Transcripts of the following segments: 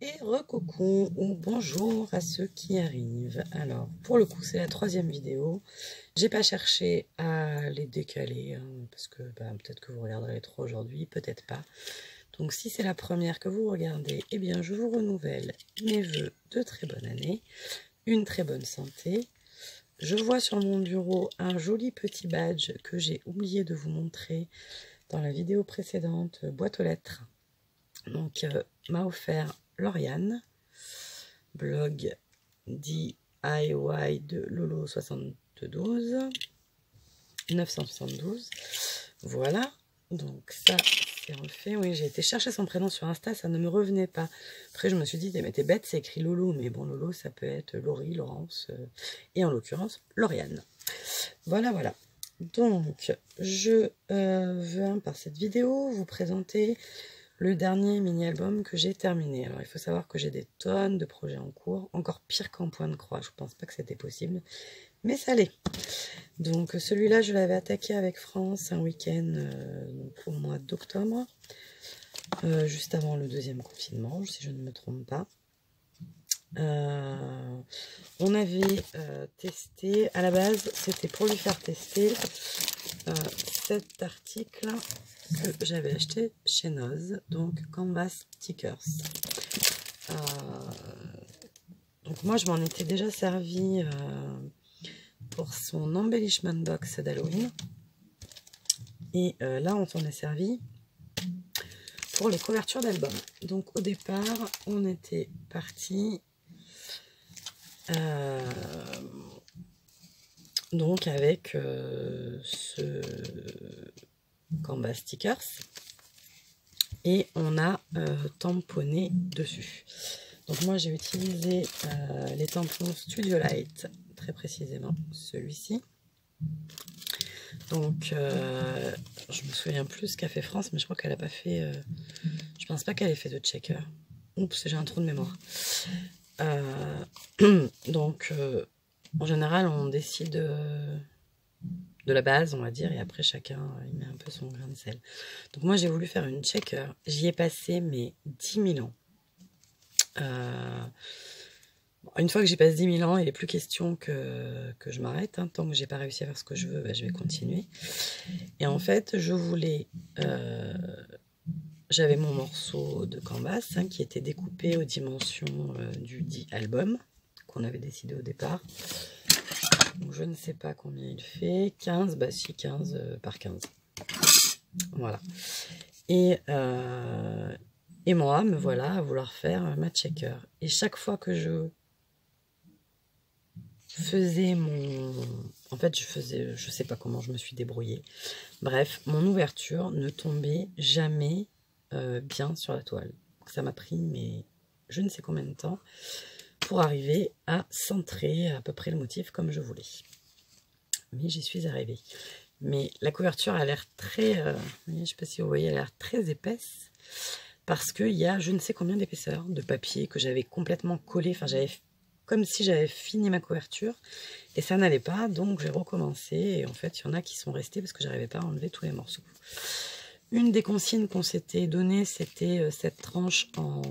Et recoucou ou bonjour à ceux qui arrivent. Alors, pour le coup, c'est la 3e vidéo. J'ai pas cherché à les décaler, hein, parce que peut-être que vous regarderez les 3 aujourd'hui, peut-être pas. Donc, si c'est la première que vous regardez, eh bien, je vous renouvelle mes vœux de très bonne année, une très bonne santé. Je vois sur mon bureau un joli petit badge que j'ai oublié de vous montrer dans la vidéo précédente, boîte aux lettres. Donc, m'a offert Lauriane, blog DIY de Lolo 72 972. Voilà, donc ça c'est refait. Oui, j'ai été chercher son prénom sur Insta, ça ne me revenait pas. Après je me suis dit, mais t'es bête, c'est écrit Lolo, mais bon, Lolo ça peut être Laurie, Laurence, et en l'occurrence Lauriane. Voilà, voilà. Donc je veux par cette vidéo vous présenter le dernier mini-album que j'ai terminé. Alors, il faut savoir que j'ai des tonnes de projets en cours, encore pire qu'en point de croix. Je ne pense pas que c'était possible, mais ça l'est. Donc, celui-là, je l'avais attaqué avec France un week-end au mois d'octobre, juste avant le 2e confinement, si je ne me trompe pas. On avait testé, à la base, c'était pour lui faire tester cet article que j'avais acheté chez Noz, donc Canvas Stickers. Donc moi je m'en étais déjà servi pour son embellishment box d'Halloween, et là on s'en est servi pour les couvertures d'albums. Donc au départ on était parti donc avec ce Canvas Stickers, et on a tamponné dessus. Donc moi j'ai utilisé les tampons Studio Light, très précisément celui-ci. Donc je me souviens plus ce qu'a fait France, mais je crois qu'elle a pas fait, je pense pas qu'elle ait fait de checker. Oups, j'ai un trou de mémoire. Donc en général on décide de la base, on va dire, et après chacun il met un peu son grain de sel. Donc moi j'ai voulu faire une checker, j'y ai passé mais 10 000 ans. Une fois que j'y passe 10 000 ans, il n'est plus question que je m'arrête, hein. Tant que j'ai pas réussi à faire ce que je veux, je vais continuer. Et en fait je voulais, j'avais mon morceau de canvas, hein, qui était découpé aux dimensions du dit album qu'on avait décidé au départ. Donc je ne sais pas combien il fait, 15, bah si, 15 par 15. Voilà. Et moi, me voilà à vouloir faire ma checker. Et chaque fois que je faisais mon... En fait, je sais pas comment je me suis débrouillée. Bref, mon ouverture ne tombait jamais bien sur la toile. Donc, ça m'a pris, mais je ne sais combien de temps, pour arriver à centrer à peu près le motif comme je voulais. Mais j'y suis arrivée. Mais la couverture a l'air très, je ne sais pas si vous voyez, elle a l'air très épaisse, parce qu'il y a je ne sais combien d'épaisseur de papier que j'avais complètement collé, enfin j'avais comme si j'avais fini ma couverture, et ça n'allait pas, donc j'ai recommencé, et en fait il y en a qui sont restés parce que j'arrivais pas à enlever tous les morceaux. Une des consignes qu'on s'était donné, c'était cette tranche en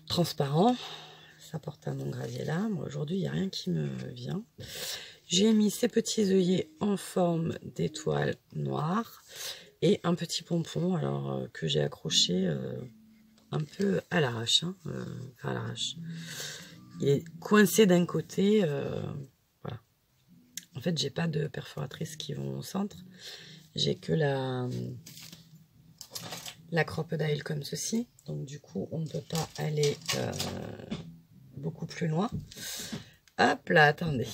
transparent. Ça porte un nom gravier là. Moi aujourd'hui il n'y a rien qui me vient. J'ai mis ces petits œillets en forme d'étoile noire et un petit pompon, alors que j'ai accroché un peu à l'arrache, hein, enfin à l'arrache. Il est coincé d'un côté, voilà. En fait j'ai pas de perforatrices qui vont au centre, j'ai que la crocodile comme ceci, donc du coup on ne peut pas aller beaucoup plus loin. Hop là, attendez.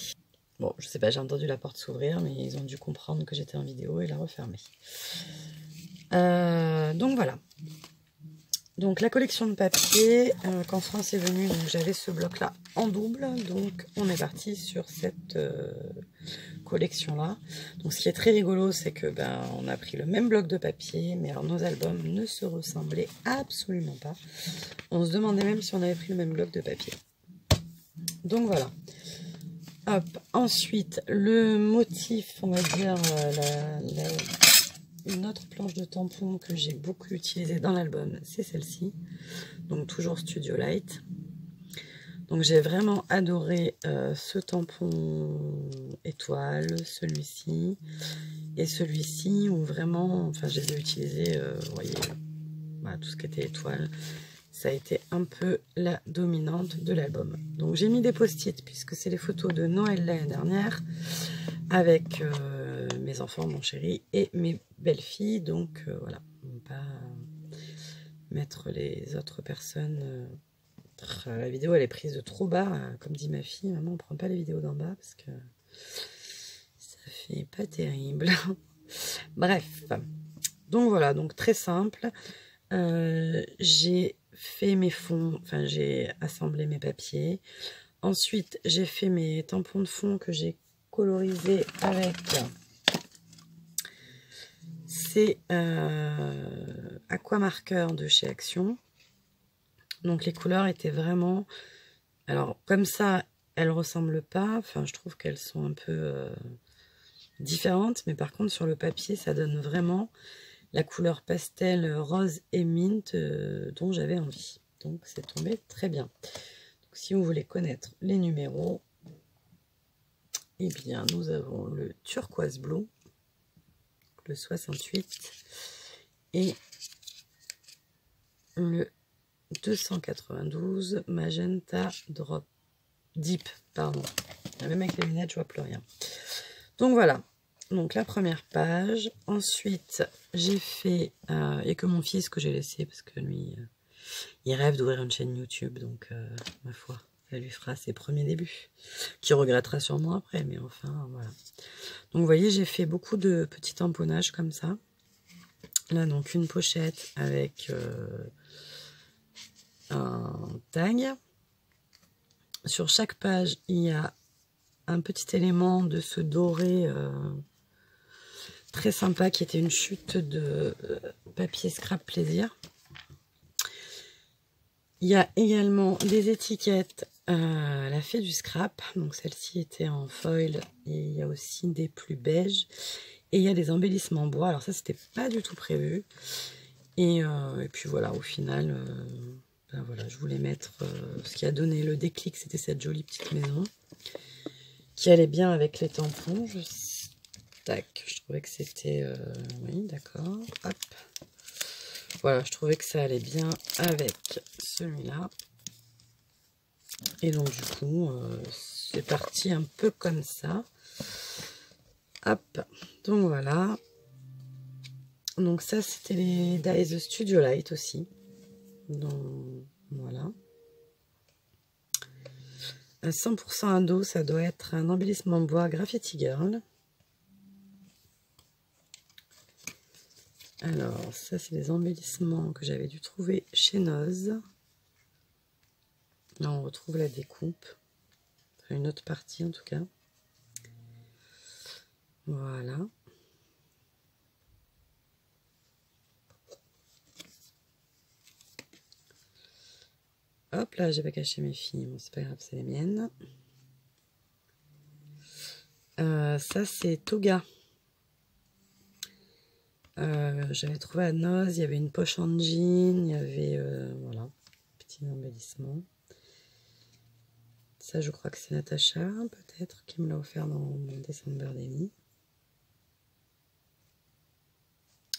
Bon, je sais pas, j'ai entendu la porte s'ouvrir, mais ils ont dû comprendre que j'étais en vidéo et la refermer. Donc voilà. Donc la collection de papier, quand France est venue, j'avais ce bloc là en double, donc on est parti sur cette collection là. Donc ce qui est très rigolo, c'est que on a pris le même bloc de papier, mais alors nos albums ne se ressemblaient absolument pas. On se demandait même si on avait pris le même bloc de papier. Donc voilà. Hop. Ensuite, le motif, on va dire une autre planche de tampons que j'ai beaucoup utilisée dans l'album, c'est celle-ci. Donc toujours Studio Light. Donc j'ai vraiment adoré ce tampon étoile, celui-ci et celui-ci où vraiment, enfin je les ai utilisés, vous voyez, voilà, tout ce qui était étoile. Ça a été un peu la dominante de l'album. Donc j'ai mis des post-it puisque c'est les photos de Noël l'année dernière avec mes enfants, mon chéri et mes belles-filles. Donc voilà, on ne va pas mettre les autres personnes. La vidéo elle est prise de trop bas. Comme dit ma fille, maman on prend pas les vidéos d'en bas parce que ça fait pas terrible. Bref, donc voilà, donc très simple. J'ai fait mes fonds, enfin j'ai assemblé mes papiers. Ensuite, j'ai fait mes tampons de fond que j'ai colorisés avec ces aquamarqueurs de chez Action. Donc les couleurs étaient vraiment... Alors comme ça, elles ressemblent pas. Enfin, je trouve qu'elles sont un peu différentes. Mais par contre, sur le papier, ça donne vraiment la couleur pastel rose et mint dont j'avais envie. Donc c'est tombé très bien. Donc, si vous voulez connaître les numéros, eh bien nous avons le turquoise bleu, le 68 et le 292 magenta drop deep, pardon. Même avec les lunettes, je vois plus rien. Donc voilà. Donc la première page. Ensuite, j'ai fait, et que mon fils que j'ai laissé parce que lui, il rêve d'ouvrir une chaîne YouTube, donc ma foi, ça lui fera ses premiers débuts, qui regrettera sûrement après, mais enfin voilà. Donc vous voyez, j'ai fait beaucoup de petits tamponnages comme ça. Là donc une pochette avec un tag. Sur chaque page, il y a un petit élément de ce doré très sympa qui était une chute de papier scrap plaisir. Il y a également des étiquettes la fée du scrap. Donc celle-ci était en foil et il y a aussi des plus beiges. Et il y a des embellissements en bois. Alors ça, c'était pas du tout prévu. Et puis voilà, au final, ben voilà, je voulais mettre ce qui a donné le déclic, c'était cette jolie petite maison qui allait bien avec les tampons. Tac, je trouvais que c'était... oui, d'accord. Hop. Voilà, je trouvais que ça allait bien avec celui-là. Et donc, du coup, c'est parti un peu comme ça. Hop. Donc, voilà. Donc, ça, c'était les Dies Studio Light aussi. Donc, voilà. À 100% ado, ça doit être un embellissement bois Graffiti Girl. Alors, ça, c'est les embellissements que j'avais dû trouver chez Noz. Là, on retrouve la découpe. Enfin, une autre partie, en tout cas. Voilà. Hop, là, j'ai pas caché mes filles. Bon, c'est pas grave, c'est les miennes. Ça, c'est Toga. J'avais trouvé à Noz, il y avait une poche en jean, il y avait, voilà, petit embellissement. Ça, je crois que c'est Natacha, peut-être, qui me l'a offert dans mon December Daily.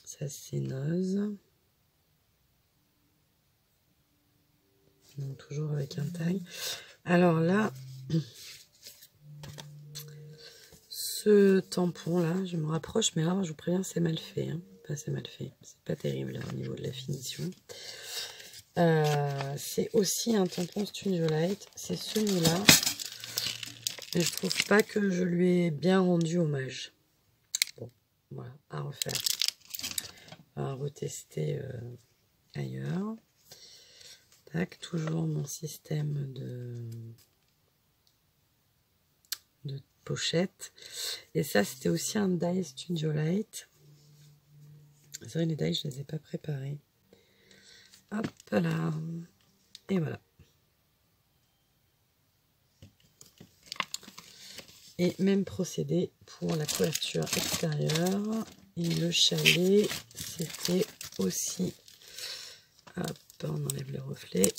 Ça, c'est Noz. Donc, toujours avec un tag. Alors là, ce tampon-là, je me rapproche, mais alors, je vous préviens, c'est mal fait. Hein. Enfin, c'est mal fait. C'est pas terrible là, au niveau de la finition. C'est aussi un tampon Studio Light. C'est celui-là. Mais je trouve pas que je lui ai bien rendu hommage. Bon, voilà, à refaire. À retester ailleurs. Tac, toujours mon système de pochette. Et ça, c'était aussi un die Studio Light. C'est vrai, les dies, je les ai pas préparés. Hop là. Et voilà. Et même procédé pour la couverture extérieure. Et le chalet, c'était aussi... Hop, on enlève le reflet.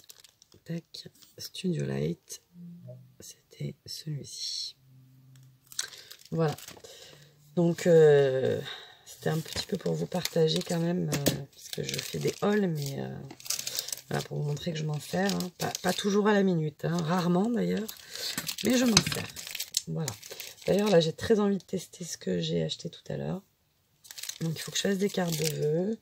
Tac, Studio Light. C'était celui-ci. Voilà. Donc, c'était un petit peu pour vous partager quand même, parce que je fais des hauls, mais voilà, pour vous montrer que je m'en sers. Hein. Pas toujours à la minute, hein, rarement d'ailleurs, mais je m'en sers. Voilà. D'ailleurs, là, j'ai très envie de tester ce que j'ai acheté tout à l'heure. Donc, il faut que je fasse des cartes de vœux.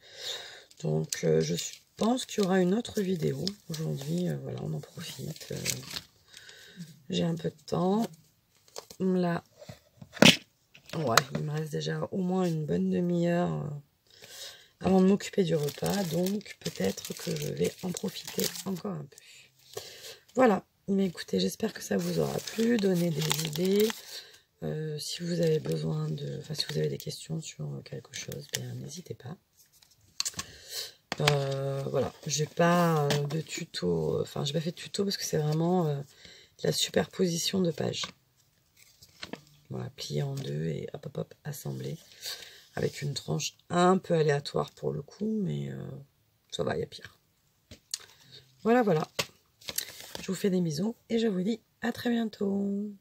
Donc, je pense qu'il y aura une autre vidéo aujourd'hui. Voilà, on en profite. J'ai un peu de temps. Là, ouais, il me reste déjà au moins une bonne demi-heure avant de m'occuper du repas. Donc, peut-être que je vais en profiter encore un peu. Voilà. Mais écoutez, j'espère que ça vous aura plu. Donner des idées. Si vous avez besoin de... Enfin, si vous avez des questions sur quelque chose, ben, n'hésitez pas. Voilà, j'ai pas de tuto, enfin j'ai pas fait de tuto parce que c'est vraiment la superposition de pages. Voilà, plié en deux et hop hop hop, assemblé avec une tranche un peu aléatoire pour le coup, mais ça va, il y a pire. Voilà, voilà. Je vous fais des bisous et je vous dis à très bientôt.